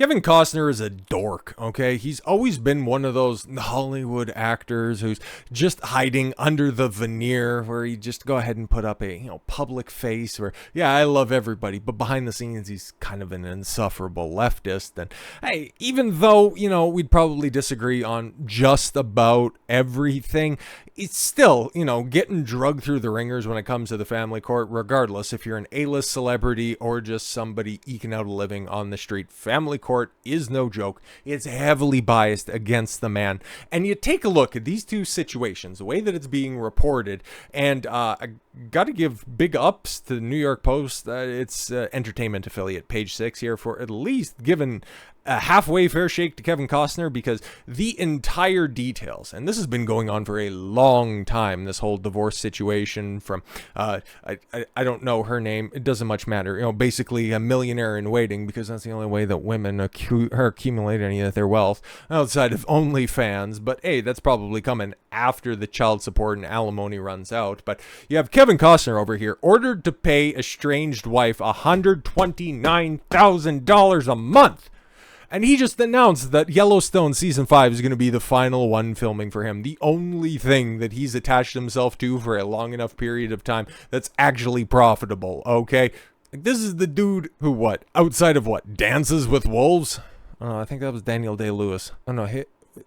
Kevin Costner is a dork, okay? He's always been one of those Hollywood actors who's just hiding under the veneer where he just go ahead and put up a, public face where, yeah, I love everybody, but behind the scenes he's kind of an insufferable leftist. And hey, even though, we'd probably disagree on just about everything, it's still, getting drugged through the ringers when it comes to the family court, regardless if you're an A-list celebrity or just somebody eking out a living on the street. Family court is no joke. It's heavily biased against the man. And you take a look at these two situations, the way that it's being reported, and I got to give big ups to the New York Post, its entertainment affiliate, Page 6 here, for at least giving a halfway fair shake to Kevin Costner, because the entire details, and this has been going on for a long time, this whole divorce situation from, I don't know her name, it doesn't much matter, basically a millionaire in waiting, because that's the only way that women accumulate any of their wealth outside of OnlyFans. But hey, that's probably coming after the child support and alimony runs out. But you have Kevin Costner over here ordered to pay estranged wife $129,000 a month. And he just announced that Yellowstone Season 5 is going to be the final one filming for him. The only thing that he's attached himself to for a long enough period of time that's actually profitable, okay? This is the dude who, outside of Dances with Wolves? I think that was Daniel Day-Lewis. Oh, no,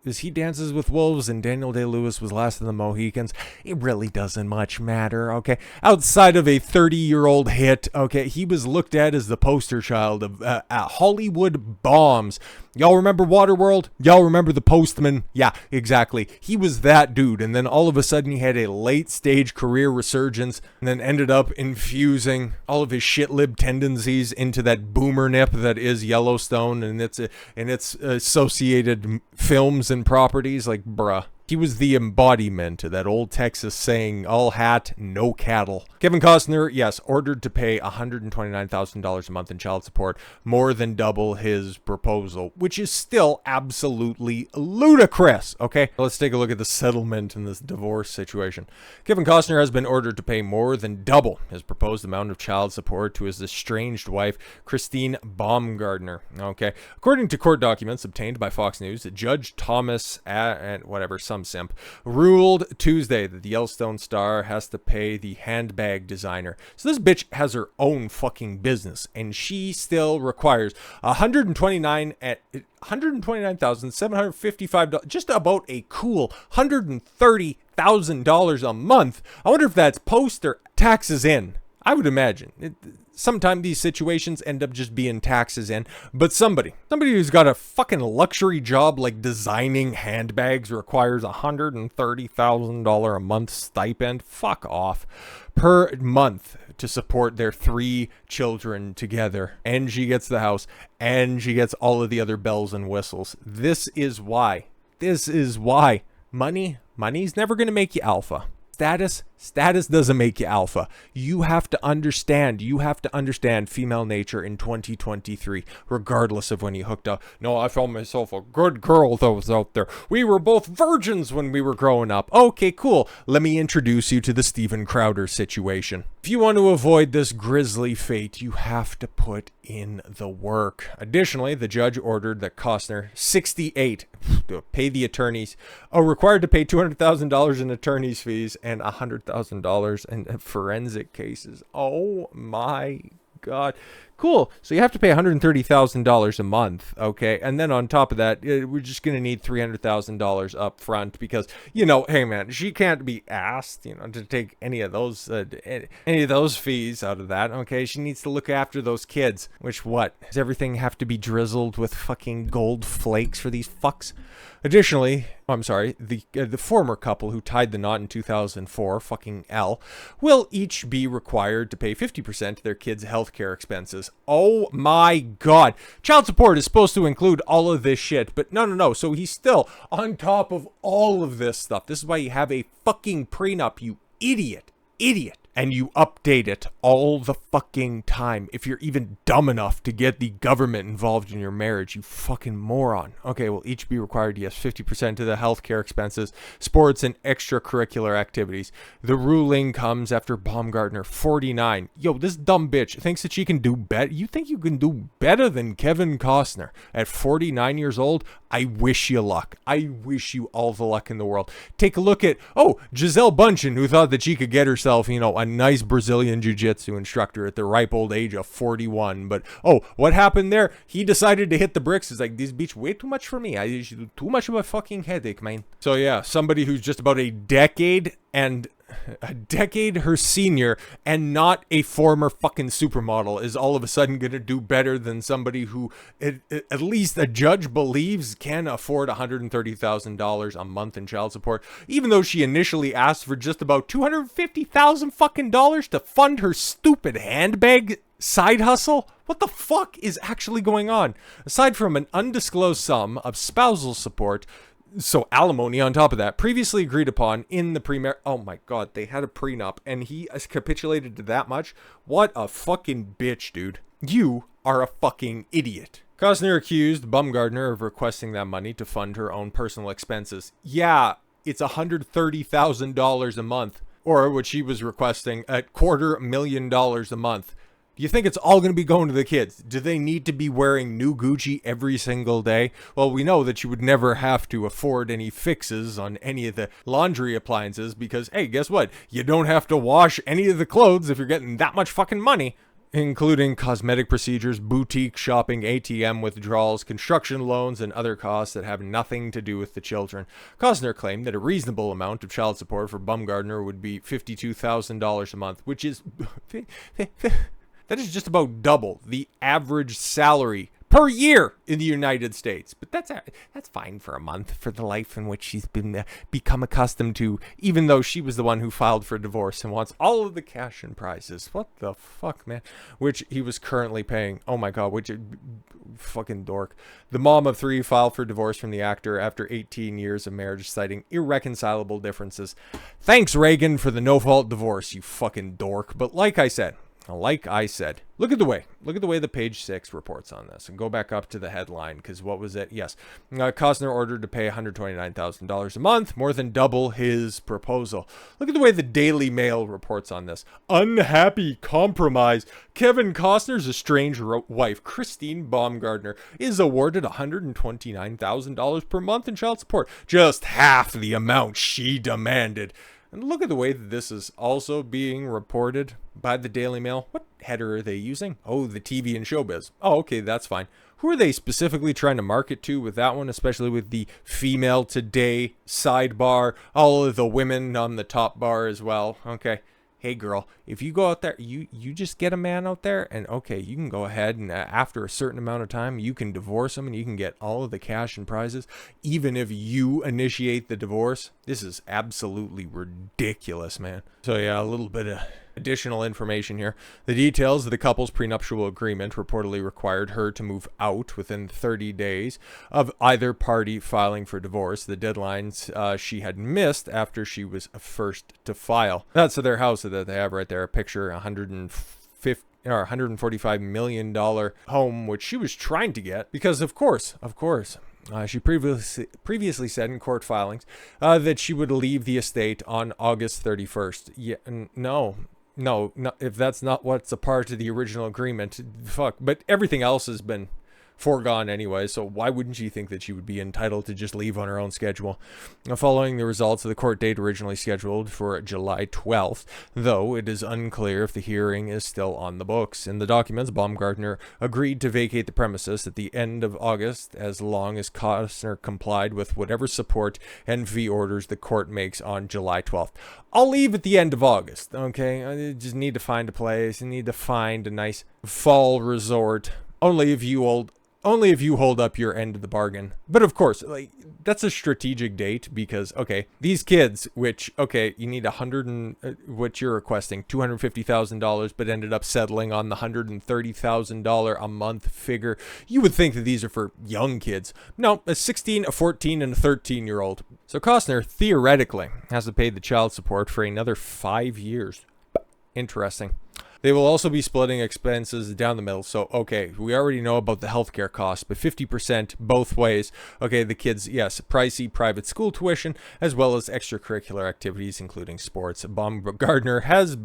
is he Dances with Wolves and Daniel Day-Lewis was Last of the Mohicans? It really doesn't much matter, okay? Outside of a 30-year-old hit, okay, he was looked at as the poster child of Hollywood bombs. Y'all remember Waterworld? Y'all remember The Postman? Yeah, exactly. He was that dude, and then all of a sudden he had a late-stage career resurgence, and then ended up infusing all of his shit-lib tendencies into that boomer nip that is Yellowstone and its associated films and properties. Like, bruh. He was the embodiment of that old Texas saying, all hat, no cattle. Kevin Costner, yes, ordered to pay $129,000 a month in child support, more than double his proposal, which is still absolutely ludicrous, okay? Let's take a look at the settlement in this divorce situation. Kevin Costner has been ordered to pay more than double his proposed amount of child support to his estranged wife, Christine Baumgartner, okay? According to court documents obtained by Fox News, Judge Thomas, some simp, ruled Tuesday that the Yellowstone star has to pay the handbag designer. So this bitch has her own fucking business, and she still requires $129,755, just about a cool $130,000 a month. I wonder if that's post or taxes in. I would imagine. Sometimes these situations end up just being taxes in, but somebody who's got a fucking luxury job like designing handbags requires $130,000 a month stipend. Fuck off. Per month to support their 3 children together. And she gets the house, and she gets all of the other bells and whistles. This is why. Money's never going to make you alpha. Status doesn't make you alpha. You have to understand female nature in 2023, regardless of when you hooked up. No, I found myself a good girl that was out there. We were both virgins when we were growing up. Okay, cool. Let me introduce you to the Steven Crowder situation. If you want to avoid this grisly fate, you have to put in the work. Additionally, the judge ordered that Costner, 68, pay the attorneys, required to pay $200,000 in attorney's fees and $100,000 in forensic cases. Oh my God. Cool. So you have to pay $130,000 a month, okay? And then on top of that, we're just going to need $300,000 up front because, hey man, she can't be asked, to take any of those fees out of that, okay? She needs to look after those kids, which does everything have to be drizzled with fucking gold flakes for these fucks? Additionally, the former couple who tied the knot in 2004, fucking L, will each be required to pay 50% of their kids' healthcare expenses. Oh my God. Child support is supposed to include all of this shit, but no. So he's still on top of all of this stuff. This is why you have a fucking prenup, you idiot. and you update it all the fucking time. If you're even dumb enough to get the government involved in your marriage, you fucking moron. Okay, will each be required, yes, 50% to the healthcare expenses, sports, and extracurricular activities. The ruling comes after Baumgartner, 49. Yo, this dumb bitch thinks that she can do better. You think you can do better than Kevin Costner at 49 years old? I wish you luck. I wish you all the luck in the world. Take a look at, Gisele Bündchen, who thought that she could get herself, a nice Brazilian jiu-jitsu instructor at the ripe old age of 41. But, what happened there? He decided to hit the bricks. He's like, this bitch way too much for me. Too much of a fucking headache, man. So yeah, somebody who's just about a decade her senior and not a former fucking supermodel is all of a sudden going to do better than somebody who at least a judge believes can afford $130,000 a month in child support, even though she initially asked for just about $250,000 fucking dollars to fund her stupid handbag side hustle. What the fuck is actually going on? Aside from an undisclosed sum of spousal support, so alimony on top of that, previously agreed upon in the oh my god, they had a prenup and he capitulated to that much? What a fucking bitch, dude. You are a fucking idiot. Costner accused Baumgartner of requesting that money to fund her own personal expenses. Yeah, it's $130,000 a month, or what she was requesting at $250,000 a month. Do you think it's all going to be going to the kids? Do they need to be wearing new Gucci every single day? Well, we know that you would never have to afford any fixes on any of the laundry appliances because, hey, guess what? You don't have to wash any of the clothes if you're getting that much fucking money, including cosmetic procedures, boutique shopping, ATM withdrawals, construction loans, and other costs that have nothing to do with the children. Costner claimed that a reasonable amount of child support for Baumgartner would be $52,000 a month, which is... That is just about double the average salary per year in the United States. But that's fine for a month, for the life in which she's become accustomed to, even though she was the one who filed for divorce and wants all of the cash and prizes. What the fuck, man? Which he was currently paying. Oh my god, which fucking dork. The mom of 3 filed for divorce from the actor after 18 years of marriage, citing irreconcilable differences. Thanks, Reagan, for the no-fault divorce, you fucking dork. But like I said, look at the way the Page 6 reports on this, and go back up to the headline, because what was it? Yes, Costner ordered to pay $129,000 a month, more than double his proposal. Look at the way the Daily Mail reports on this. Unhappy compromise. Kevin Costner's estranged wife, Christine Baumgartner, is awarded $129,000 per month in child support, just half the amount she demanded. And look at the way that this is also being reported by the Daily Mail. What header are they using? Oh, the TV and showbiz. Oh, okay, that's fine. Who are they specifically trying to market to with that one, especially with the female today sidebar, all of the women on the top bar as well? Okay. Hey girl, if you go out there, you just get a man out there, and okay, you can go ahead and after a certain amount of time, you can divorce him and you can get all of the cash and prizes, even if you initiate the divorce. This is absolutely ridiculous, man. So yeah, a little bit of additional information here. The details of the couple's prenuptial agreement reportedly required her to move out within 30 days of either party filing for divorce, the deadlines she had missed after she was first to file. That's their house that they have right there, a picture, $145 million home, which she was trying to get because, of course, she previously said in court filings that she would leave the estate on August 31st. Yeah, no, if that's not what's a part of the original agreement, fuck. But everything else has been foregone anyway, so why wouldn't she think that she would be entitled to just leave on her own schedule? Following the results of the court date originally scheduled for July 12th, though it is unclear if the hearing is still on the books. In the documents, Baumgartner agreed to vacate the premises at the end of August as long as Costner complied with whatever support and fee orders the court makes on July 12th. I'll leave at the end of August, okay? I just need to find a place. I need to find a nice fall resort. Only if you hold up your end of the bargain. But of course, like, that's a strategic date because, okay, these kids, which, okay, you need what you're requesting, $250,000, but ended up settling on the $130,000 a month figure. You would think that these are for young kids. No, a 16, a 14, and a 13-year-old. So Costner theoretically has to pay the child support for another 5 years. Interesting. They will also be splitting expenses down the middle. So, okay, we already know about the healthcare costs, but 50% both ways. Okay, the kids, yes, pricey private school tuition, as well as extracurricular activities, including sports. Baumgartner had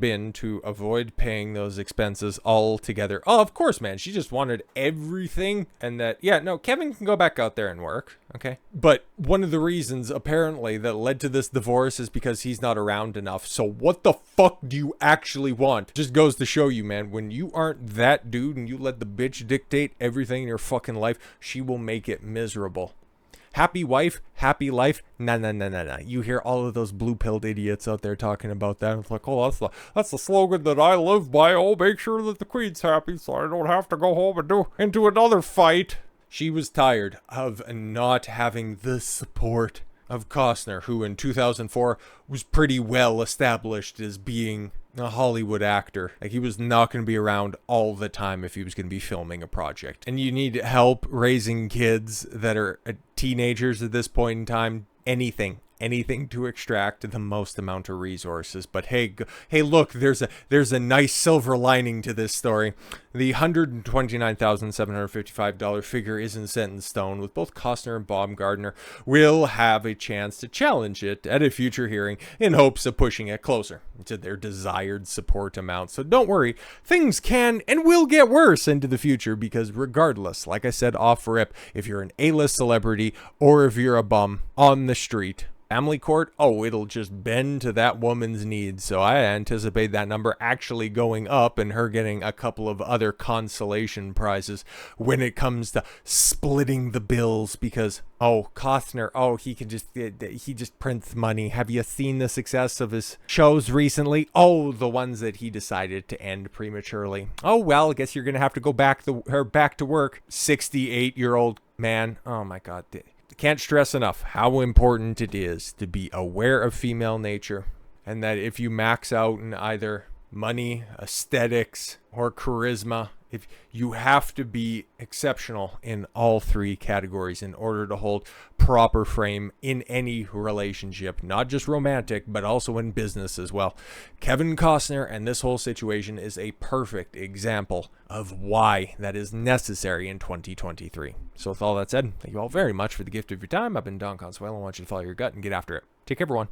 been to avoid paying those expenses altogether. Oh, of course, man. She just wanted everything. And that, yeah, no, Kevin can go back out there and work. Okay. But one of the reasons, apparently, that led to this divorce is because he's not around enough. So what the fuck do you actually want? Just goes to show you, man, when you aren't that dude and you let the bitch dictate everything in your fucking life, she will make it miserable. Happy wife, happy life. Nah. You hear all of those blue-pilled idiots out there talking about that. It's like, oh, that's the slogan that I live by. Oh, make sure that the queen's happy so I don't have to go home and do into another fight. She was tired of not having the support of Costner, who in 2004 was pretty well established as being a Hollywood actor. Like, he was not going to be around all the time if he was going to be filming a project. And you need help raising kids that are teenagers at this point in time. Anything to extract the most amount of resources. But hey, look, there's a nice silver lining to this story. The $129,755 figure isn't set in stone, with both Costner and Baumgartner will have a chance to challenge it at a future hearing in hopes of pushing it closer to their desired support amount. So don't worry, things can and will get worse into the future, because regardless, like I said off rip, if you're an A-list celebrity or if you're a bum on the street, family court, oh, it'll just bend to that woman's needs. So I anticipate that number actually going up and her getting a couple of other consolation prizes when it comes to splitting the bills, because, oh, Costner, oh, he just prints money. Have you seen the success of his shows recently? Oh, the ones that he decided to end prematurely. Oh, well, I guess you're going to have to go back to work. 68-year-old man. Oh my God. Can't stress enough how important it is to be aware of female nature, and that if you max out in either money, aesthetics, or charisma, if you have to be exceptional in all three categories in order to hold proper frame in any relationship, not just romantic, but also in business as well. Kevin Costner and this whole situation is a perfect example of why that is necessary in 2023. So with all that said, thank you all very much for the gift of your time. I've been Don Consuelo. I want you to follow your gut and get after it. Take care, everyone.